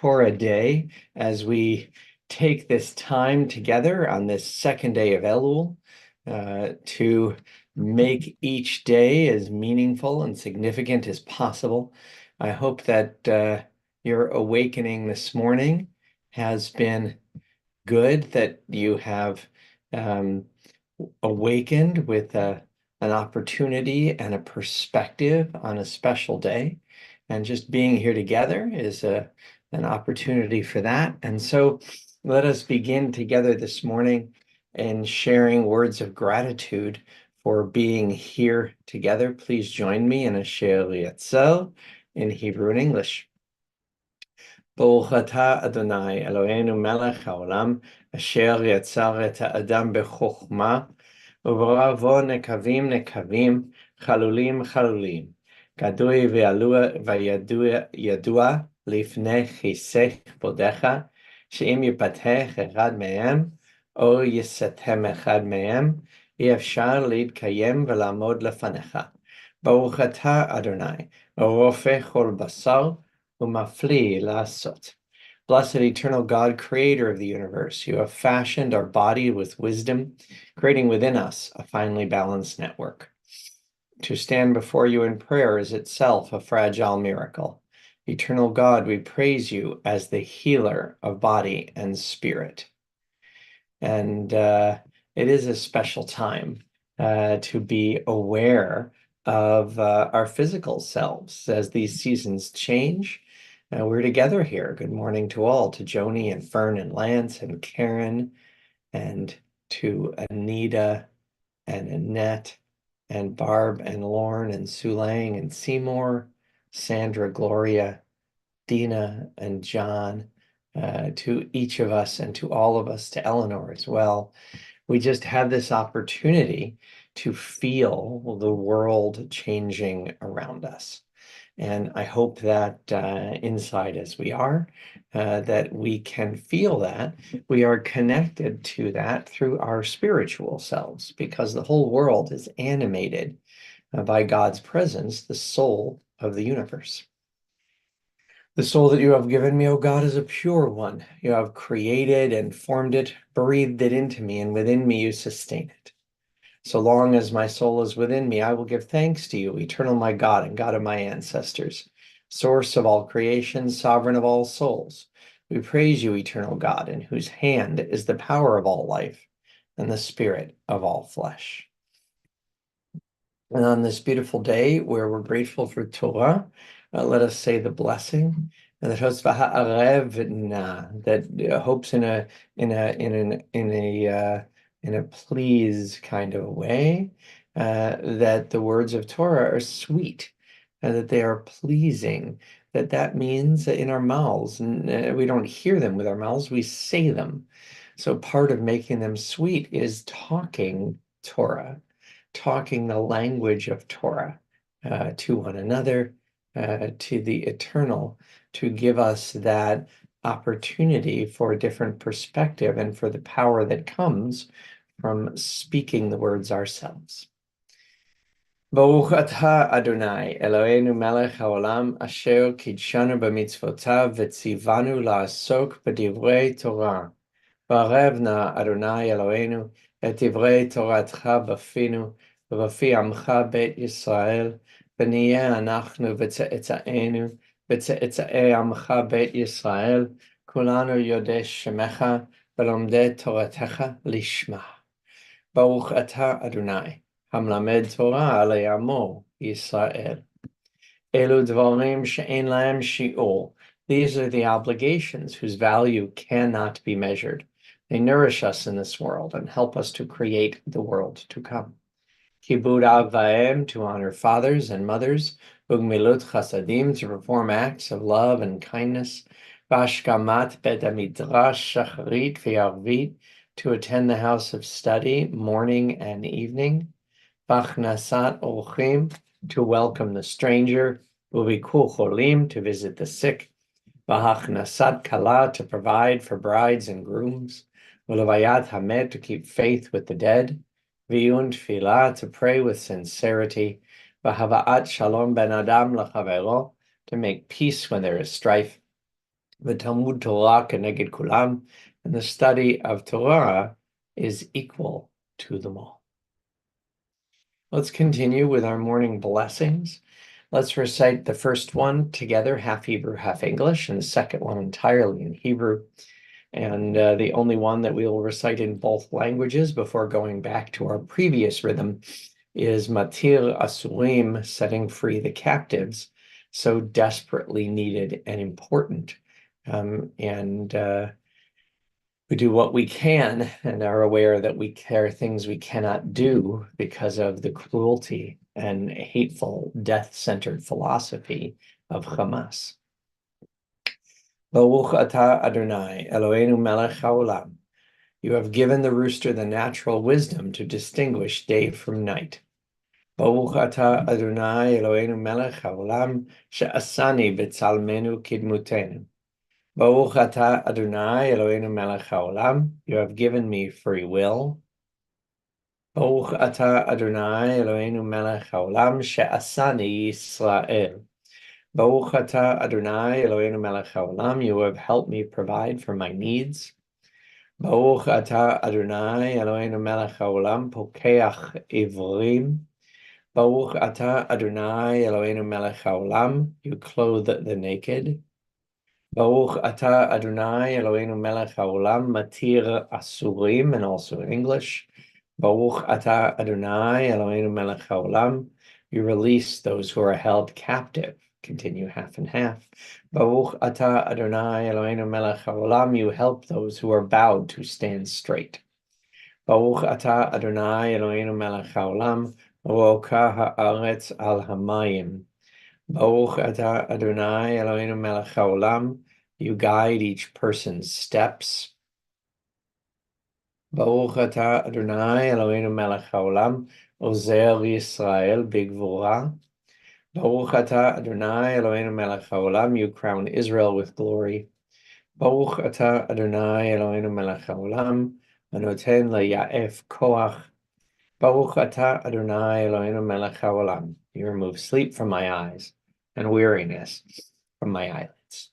Torah Day as we take this time together on this second day of Elul to make each day as meaningful and significant as possible. I hope that your awakening this morning has been good, that you have awakened with an opportunity and a perspective on a special day. And just being here together is an opportunity for that. And so let us begin together this morning in sharing words of gratitude for being here together. Please join me in a recite in Hebrew and English. ברוך אתה אדוני אלוהינו מלך העולם אשר יצר את האדם בחוכמה וברא בו נקבים נקבים חלולים חלולים גדוי וידוע לפני כיסא כבודך שאם יפתח אחד מהם או יסתם אחד מהם אי אפשר להתקיים ולעמוד לפניך. ברוך אתה אדוני הרופא כל בשר umafli lasot. Blessed eternal God, creator of the universe, you have fashioned our body with wisdom, creating within us a finely balanced network. To stand before you in prayer is itself a fragile miracle. Eternal God, we praise you as the healer of body and spirit. And it is a special time to be aware of our physical selves as these seasons change. We're together here. Good morning to all, to Joni and Fern and Lance and Karen, and to Anita and Annette and Barb and Lauren and Sulang and Seymour, Sandra, Gloria, Dina and John, to each of us and to all of us, to Eleanor as well. We just have this opportunity to feel the world changing around us. And I hope that inside as we are, that we can feel that we are connected to that through our spiritual selves, because the whole world is animated by God's presence, the soul of the universe. The soul that you have given me, O God, is a pure one. You have created and formed it, breathed it into me, and within me you sustain it. So long as my soul is within me, I will give thanks to you, eternal my God and God of my ancestors, source of all creation, sovereign of all souls. We praise you, eternal God, in whose hand is the power of all life and the spirit of all flesh. And on this beautiful day where we're grateful for Torah, let us say the blessing, and that hopes in a please kind of way, that the words of Torah are sweet, and that they are pleasing, that means that in our mouths, we don't hear them with our mouths, we say them. So part of making them sweet is talking Torah, talking the language of Torah to one another, to the eternal, to give us that opportunity for a different perspective and for the power that comes from speaking the words ourselves. Baruch atah Adonai, Eloheinu melech haolam, asher kidshanu b'mitzvotav v'tzivanu la'asok b'divrei Torah. Ba'arev na Adonai Eloheinu, et divrei Toratcha b'finu, v'fi amcha beit Yisrael, v'niyeh anachnu v'tze'etzaenu, v'tze'etza'ei amcha beit Yisrael, kulanu yodeh shemecha, v'lomdeh Toratecha lishma. Baruch atah Adonai, hamlamed Torah alei amo Yisrael. Elu dvarim she'en lahem shi'ur. These are the obligations whose value cannot be measured. They nourish us in this world and help us to create the world to come. Kibud av va'em, to honor fathers and mothers. Ugmilut chasadim, to perform acts of love and kindness. Bashkamat bet midrash shacharit v'yarvit, to attend the house of study morning and evening. Bachnasat orchim, to welcome the stranger. Uvikur cholim, to visit the sick. Bahachnasat kala, to provide for brides and grooms. Ulavayat hamed, to keep faith with the dead. Viyun tfilah, to pray with sincerity. Bahavaat shalom ben adam lachavero, to make peace when there is strife. V'Talmud Torah keneged kulam, and the study of Torah is equal to them all. Let's continue with our morning blessings. Let's recite the first one together, half Hebrew, half English, and the second one entirely in Hebrew. And the only one that we will recite in both languages before going back to our previous rhythm is Matir Asurim, setting free the captives, so desperately needed and important. We do what we can and are aware that there are things we cannot do because of the cruelty and hateful, death-centered philosophy of Hamas. Baruch atah Adonai, Eloheinu melech haolam. You have given the rooster the natural wisdom to distinguish day from night. Baruch atah Adonai, Eloheinu melech haolam, she'asani b'tzalmenu kidmutenu. Baruch atah Adonai, Eloheinu melech haolam. You have given me free will. Baruch atah Adonai, Eloheinu melech haolam, she'asani Yisrael. Baruch atah Adonai, Eloheinu melech haolam. You have helped me provide for my needs. Baruch atah Adonai, Eloheinu melech haolam, pokeach ivrim. Baruch atah Adonai, Eloheinu melech haolam. You clothe the naked. Baruch atah Adonai, Eloheinu melech haolam, matir asurim, and also in English. Baruch atah Adonai, Eloheinu melech haolam. You release those who are held captive. Continue half and half. Baruch atah Adonai, Eloheinu melech haolam. You help those who are bowed to stand straight. Baruch atah Adonai, Eloheinu melech haolam. Roka haaretz al hamayim. Baruch atah Adonai, Eloheinu melech haolam. You guide each person's steps. Baruch atah Adonai, Eloheinu melech haolam. Ozer Yisrael bigvura. Baruch atah Adonai, Eloheinu melech haolam. You crown Israel with glory. Baruch atah Adonai, Eloheinu melech haolam. Anoten le'ya'ef koach. Baruch atah Adonai, Eloheinu melech haolam. You remove sleep from my eyes and weariness from my eyelids.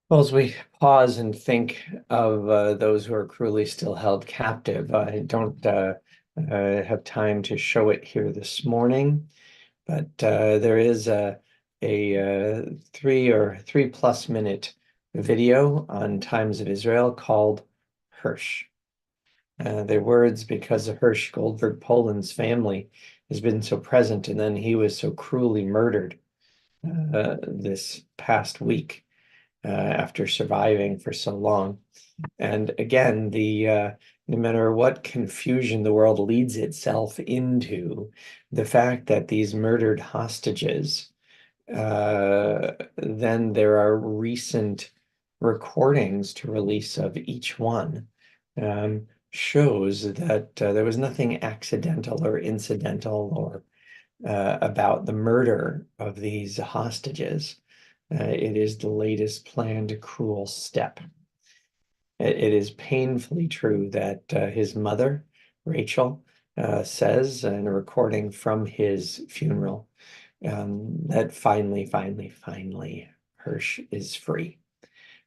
Well, as we pause and think of those who are cruelly still held captive, I don't have time to show it here this morning, but there is a 3+ minute video on Times of Israel called Hirsch. Their words, because of Hirsch Goldberg Poland's family has been so present, and then he was so cruelly murdered this past week after surviving for so long. And again, no matter what confusion the world leads itself into, the fact that these murdered hostages, then there are recent recordings to release of each one, shows that there was nothing accidental or incidental or about the murder of these hostages. It is the latest planned cruel step. It is painfully true that his mother, Rachel, says in a recording from his funeral that finally, Hirsch is free.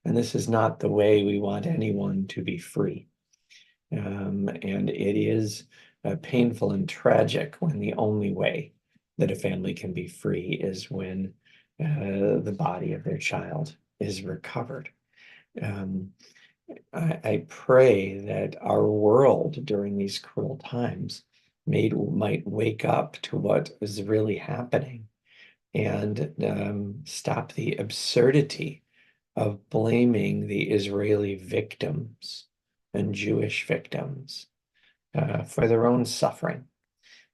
And this is not the way we want anyone to be free. And it is painful and tragic when the only way that a family can be free is when the body of their child is recovered. I pray that our world during these cruel times might wake up to what is really happening and stop the absurdity of blaming the Israeli victims and Jewish victims for their own suffering.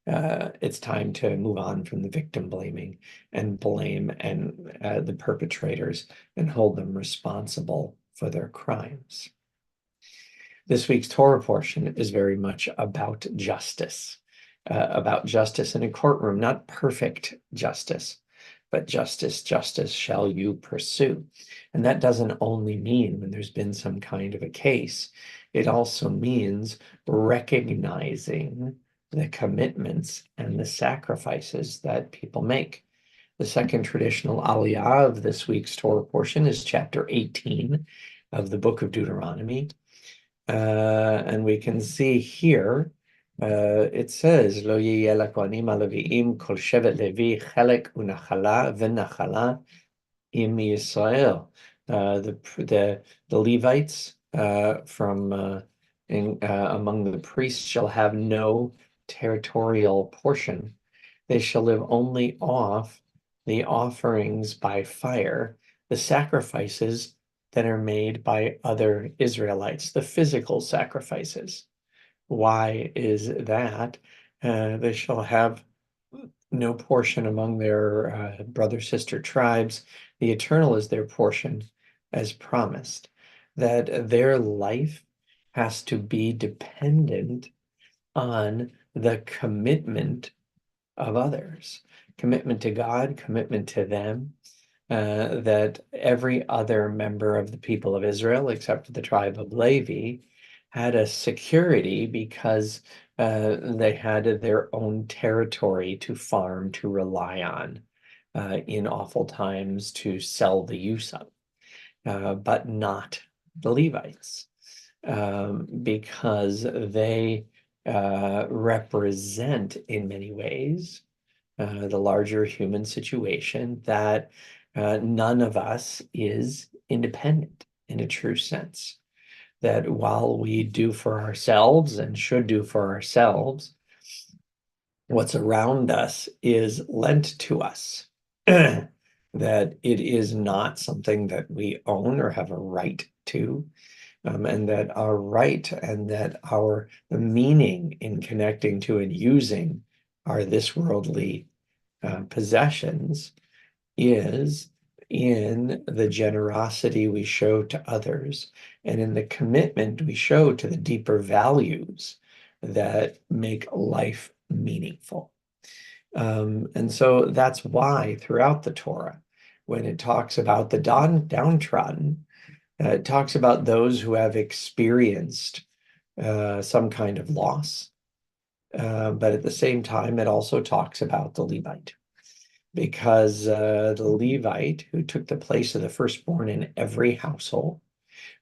It's time to move on from the victim blaming and blame and the perpetrators and hold them responsible for their crimes. This week's Torah portion is very much about justice in a courtroom, not perfect justice, but justice shall you pursue. And that doesn't only mean when there's been some kind of a case, it also means recognizing the commitments and the sacrifices that people make. The second traditional aliyah of this week's Torah portion is chapter 18 of the book of Deuteronomy. And we can see here, it says, Lo yeh lakohanim haleviim kol shevet levi chelek unachala v'nachala im Yisrael. The Levites among the priests shall have no territorial portion. They shall live only off the offerings by fire, the sacrifices that are made by other Israelites, the physical sacrifices. Why is that? They shall have no portion among their brother-sister tribes. The eternal is their portion, as promised, that their life has to be dependent on the commitment of others, commitment to God, commitment to them, that every other member of the people of Israel, except for the tribe of Levi, had a security because they had their own territory to farm, to rely on in awful times, to sell the use of, but not the Levites, because they represent in many ways the larger human situation, that none of us is independent in a true sense. That while we do for ourselves and should do for ourselves, what's around us is lent to us, that it is not something that we own or have a right to, and that our right and that the meaning in connecting to and using our this worldly possessions is in the generosity we show to others and in the commitment we show to the deeper values that make life meaningful. And so that's why throughout the Torah, when it talks about the downtrodden, it talks about those who have experienced some kind of loss. But at the same time, it also talks about the Levite, because the Levite, who took the place of the firstborn in every household,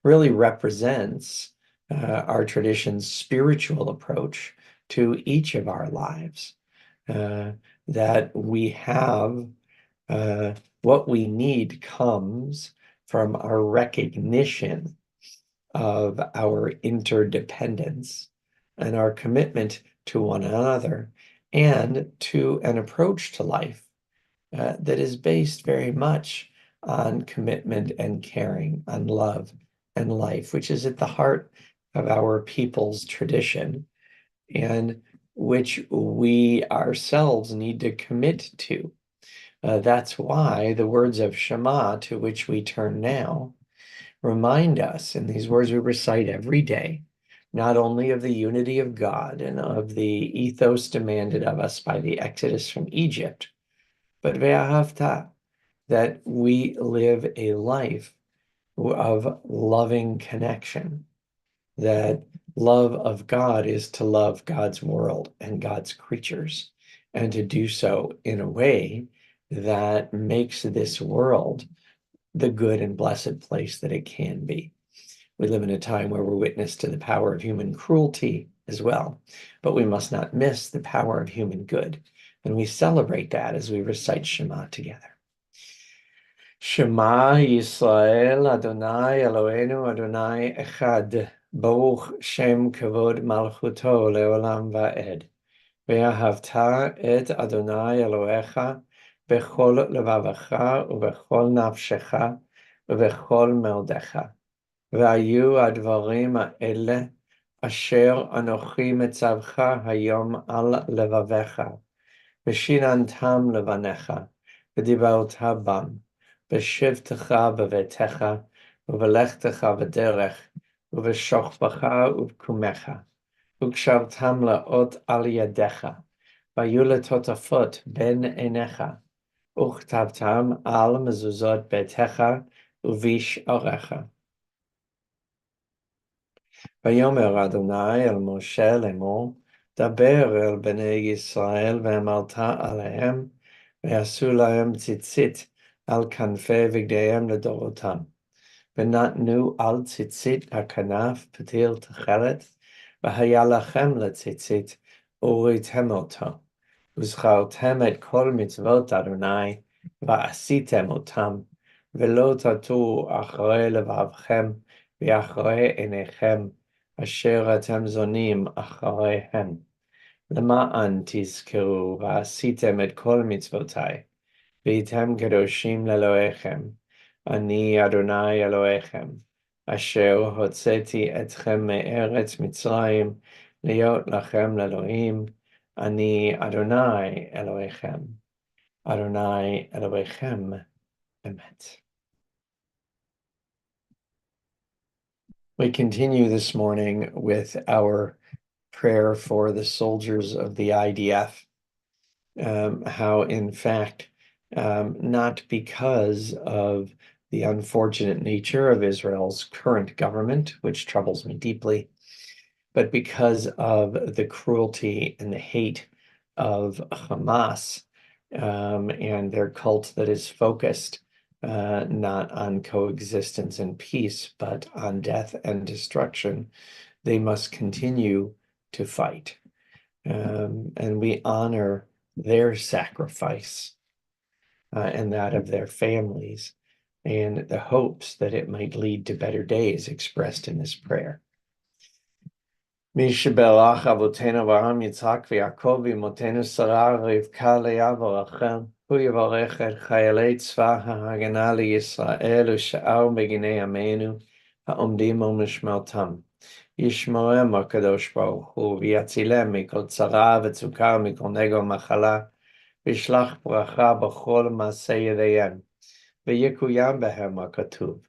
really represents our tradition's spiritual approach to each of our lives, that we have what we need comes from our recognition of our interdependence and our commitment to one another and to an approach to life that is based very much on commitment and caring, on love and life, which is at the heart of our people's tradition and which we ourselves need to commit to. That's why the words of Shema, to which we turn now, remind us, in these words we recite every day, not only of the unity of God and of the ethos demanded of us by the Exodus from Egypt, but ve'ahavta, that we live a life of loving connection, that love of God is to love God's world and God's creatures, and to do so in a way that makes this world the good and blessed place that it can be. We live in a time where we're witness to the power of human cruelty as well, but we must not miss the power of human good. And we celebrate that as we recite Shema together. Shema Yisrael, Adonai Eloheinu, Adonai Echad, Baruch Shem Kavod Malchuto Leolam Va'ed. Ve'ahavta et Adonai Elohecha bechol levavecha ubechol nafshecha ubechol meodecha. Ve'ayu advarim ha'ele asher anochi metzavcha hayom al levavecha. V'shinantam levanecha, v'dibarta bam, v'shivtecha b'vetecha, v'velechtecha v'derech, v'v'shochbacha uv'kumecha, v'kshavtam la'ot al yadecha, v'ayu letotafot ben enecha, uchtavtam al mezuzot betecha, uvish orecha. Vayomer Adonai el Moshe lemor, דבר אל בני ישראל ואמרת עליהם, ועשו להם ציצית על כנפי בגדיהם לדורותם. ונתנו על ציצית הכנף פתיל תכלת, והיה לכם לציצית, וראיתם אותו. וזכרתם את כל מצוות אדוני, ועשיתם אותם, ולא תטו אחרי לבבכם, ואחרי עיניכם, אשר אתם זונים אחריהם. למען תזכרו, ועשיתם את כל מצוותיי, והייתם קדושים לאלוהיכם. אני אדוני אלוהיכם, אשר הוצאתי אתכם מארץ מצרים, להיות לכם לאלוהים. אני אדוני אלוהיכם, אדוני אלוהיכם אמת. We continue this morning with our prayer for the soldiers of the IDF, how in fact, not because of the unfortunate nature of Israel's current government, which troubles me deeply, but because of the cruelty and the hate of Hamas and their cult that is focused not on coexistence and peace, but on death and destruction, they must continue to fight. And we honor their sacrifice and that of their families, and the hopes that it might lead to better days expressed in this prayer. מי שברך אבותינו אברהם, יצחק ויעקב, ואמותינו שרה, רבקה, לאה ורחל, הוא יברך את חיילי צבא ההגנה לישראל ושאר מגיני עמנו העומדים על משמרתם. ישמרם הקדוש ברוך הוא, ויצילם מכל צרה וצוקה, מכל נגע ומחלה, וישלח ברכה בכל מעשה ידיהם, ויקוים בהם הכתוב,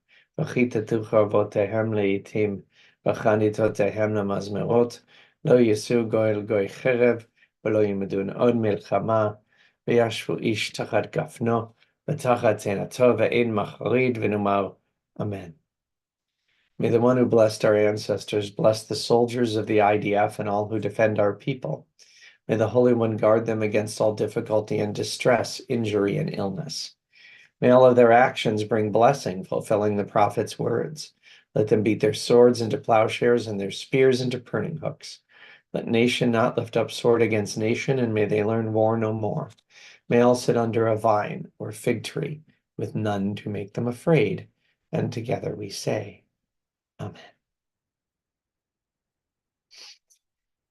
וכיתתו חרבותיהם לעתים, וחניתותיהם למזמרות, לא יישאו גוי אל גוי חרב, ולא ילמדון עוד מלחמה, וישבו איש תחת גפנו, ותחת תאנתו, ואין מחריד, ונאמר אמן. May the one who blessed our ancestors bless the soldiers of the IDF and all who defend our people. May the Holy One guard them against all difficulty and distress, injury and illness. May all of their actions bring blessing, fulfilling the prophet's words. Let them beat their swords into plowshares and their spears into pruning hooks. Let nation not lift up sword against nation, and may they learn war no more. May all sit under a vine or fig tree, with none to make them afraid. And together we say, Amen.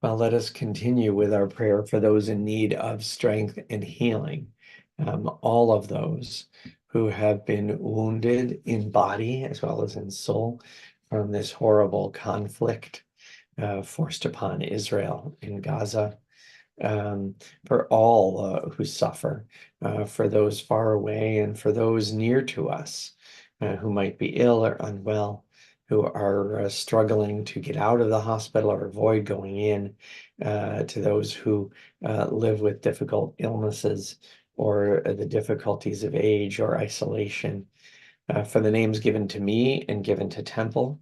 Well, let us continue with our prayer for those in need of strength and healing. All of those who have been wounded in body as well as in soul from this horrible conflict forced upon Israel in Gaza, for all who suffer, for those far away and for those near to us who might be ill or unwell, who are struggling to get out of the hospital or avoid going in, to those who live with difficult illnesses or the difficulties of age or isolation, for the names given to me and given to Temple,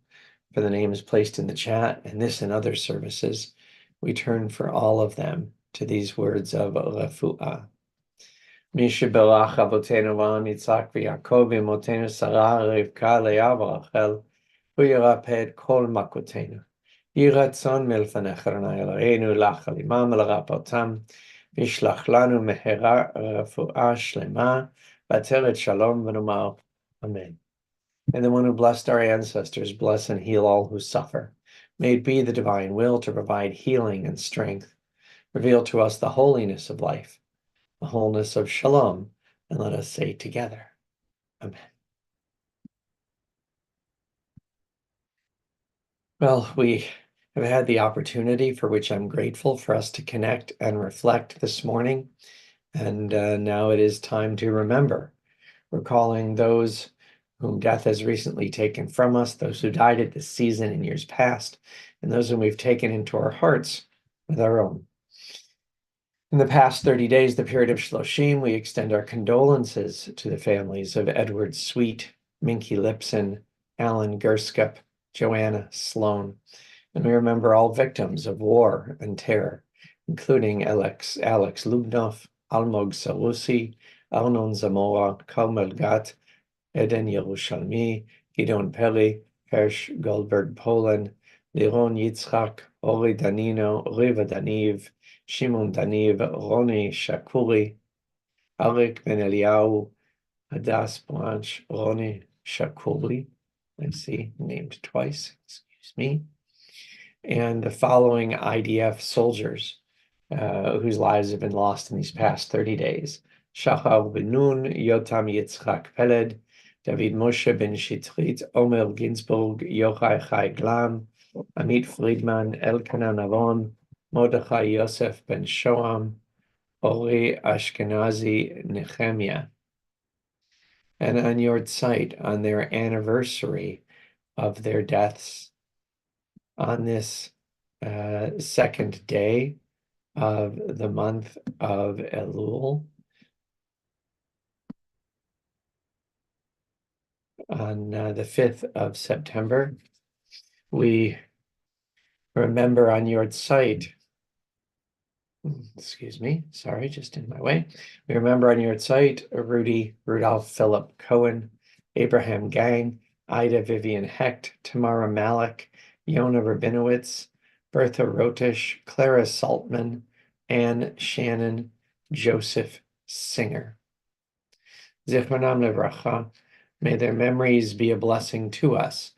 for the names placed in the chat, and this and other services, we turn for all of them to these words of refuah. מי שברך אבותינו אברהם, יצחק ויעקב, ואמותינו שרה, רבקה, לאה ורחל, הוא ירפא את כל מכותינו. יהי רצון מלפניך, אדוני אלוהינו, לחל עמם ולרפאותם, וישלח לנו מהרה רפואה שלמה, ועטרת שלום, ונאמר אמן. And the one who blessed our ancestors, bless and heal all who suffer. May it be the divine will to provide healing and strength. Reveal to us the holiness of life, the wholeness of shalom, and let us say together, Amen. Well, we have had the opportunity, for which I'm grateful, for us to connect and reflect this morning. And now it is time to remember, recalling those whom death has recently taken from us, those who died at this season in years past, and those whom we've taken into our hearts with our own. In the past 30 days, the period of Shloshim, we extend our condolences to the families of Edward Sweet, Minky Lipson, Alan Gerskup, Joanna Sloan, and we remember all victims of war and terror, including Alex Lubnov, Almog Sarusi, Arnon Zamora, Carmel Gat, Eden Yerushalmi, Gideon Peli, Hersh Goldberg Poland, Liron Yitzchak, Ori Danino, Riva Daniv, Shimon Daniv, Roni Shakuri, Arik Ben Eliyahu, Hadas Branch, Roni Shakuri, I see, named twice, excuse me, and the following IDF soldiers whose lives have been lost in these past 30 days. Shachar Ben Nun, Yotam Yitzchak Peled, David Moshe Ben Shitrit, Omer Ginsburg, Yochai Chai Glam, Amit Friedman, Elkanan Avon, Mordechai Yosef Ben Shoam, Ori Ashkenazi Nehemiah. And on yahrzeit, on their anniversary of their deaths, on this second day of the month of Elul, on the 5th of September, we remember on yahrzeit, excuse me, sorry, just in my way. We remember on yahrzeit Rudolph Philip Cohen, Abraham Gang, Ida Vivian Hecht, Tamara Malik, Yona Rabinowitz, Bertha Rotish, Clara Saltman, Anne Shannon, Joseph Singer. Zichronam Levracha, may their memories be a blessing to us.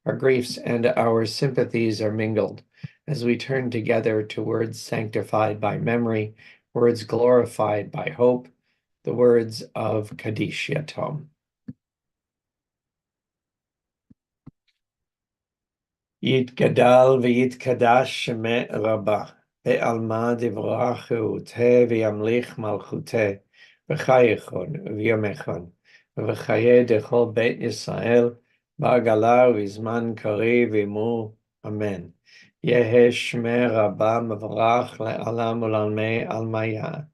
Our griefs and our sympathies are mingled as we turn together to words sanctified by memory, words glorified by hope, the words of Kaddish Yatom. Yitgadal v'yitkadash shemeh rabah, be'alma divrachu te v'yamlich malchute, v'chayechon v'yomechon, v'chaye dechol beit Yisrael, ba'gala v'zman kari v'imu, amen. Yehe shmeh rabah mevarach le'alam u'lalmei almaya.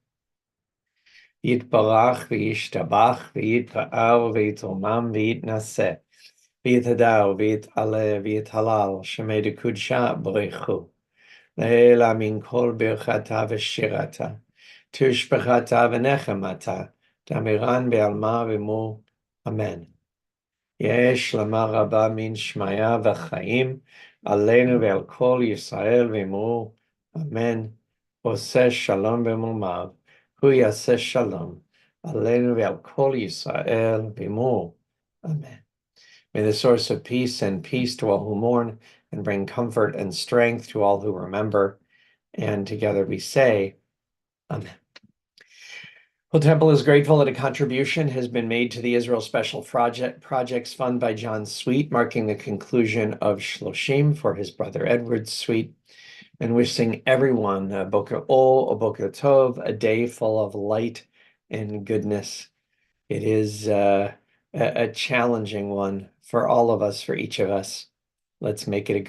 Yitbarach v'yishtabach v'yitpa'ar v'yitromam v'yitnaseh. V'yitadar, v'yit'aleh, v'yithalal, shemei dekudsha b'rechu. Le'ela min kol birchata v'shirata, tushbechata v'nechemata, damiran be'alma v'mu, amen. Yesh lama rabba min shmaya v'chaim, aleinu ve'al kol Yisrael v'mu, amen. Oseh shalom b'mumav, hu yaseh shalom, aleinu ve'al kol Yisrael v'mu, amen. May the source of peace send peace to all who mourn and bring comfort and strength to all who remember. And together we say, Amen. Hill Temple is grateful that a contribution has been made to the Israel Special Projects Fund by John Sweet, marking the conclusion of Shloshim for his brother Edward Sweet, and wishing everyone a Boker Tov, a day full of light and goodness. It is a challenging one for all of us, for each of us. Let's make it a good